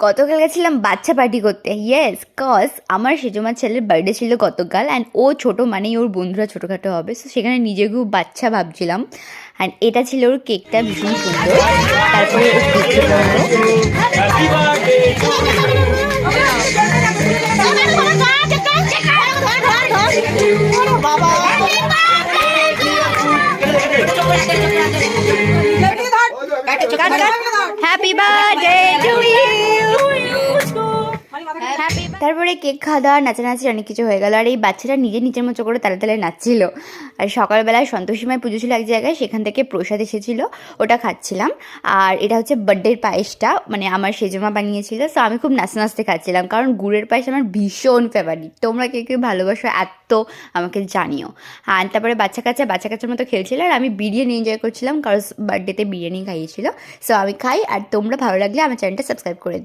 গতকাল গেছিলাম বাচ্চা পার্টি করতে। ইয়েস, কজ আমার সেজমার ছেলের বার্থডে ছিল গতকাল, অ্যান্ড ও ছোটো মানেই ওর বন্ধুরা ছোটোখাটো হবে, সো সেখানে নিজেকেও বাচ্চা ভাবছিলাম। অ্যান্ড এটা ছিল ওর কেকটা, ভীষণ সুন্দর। তারপরে ও কেক খেতে হলো। Happy birthday to you. তারপরে কেক খাওয়া দাওয়া, নাচানাচি অনেক কিছু হয়ে গেল। আর এই বাচ্চাটা নিজের মতো করে তালে তালে নাচছিল। আর সকালবেলায় সন্তোষীমায় পুজো ছিল এক জায়গায়, সেখান থেকে প্রসাদ এসেছিলো, ওটা খাচ্ছিলাম। আর এটা হচ্ছে বার্থডের পায়েসটা, মানে আমার সেজমা বানিয়েছিল, সো আমি খুব নাচতে নাচতে খাচ্ছিলাম, কারণ গুড়ের পায়েস আমার ভীষণ ফেভারিট। তোমরা কে কে ভালোবাসো এত আমাকে জানিও। আর তারপরে বাচ্চা কাচ্চার মতো খেলছিল, আর আমি বিরিয়ানি এনজয় করছিলাম, কারণ বার্থডেতে বিরিয়ানি খাইয়েছিল। সো আমি খাই, আর তোমরা ভালো লাগলে আমার চ্যানেলটা সাবস্ক্রাইব করে দিও।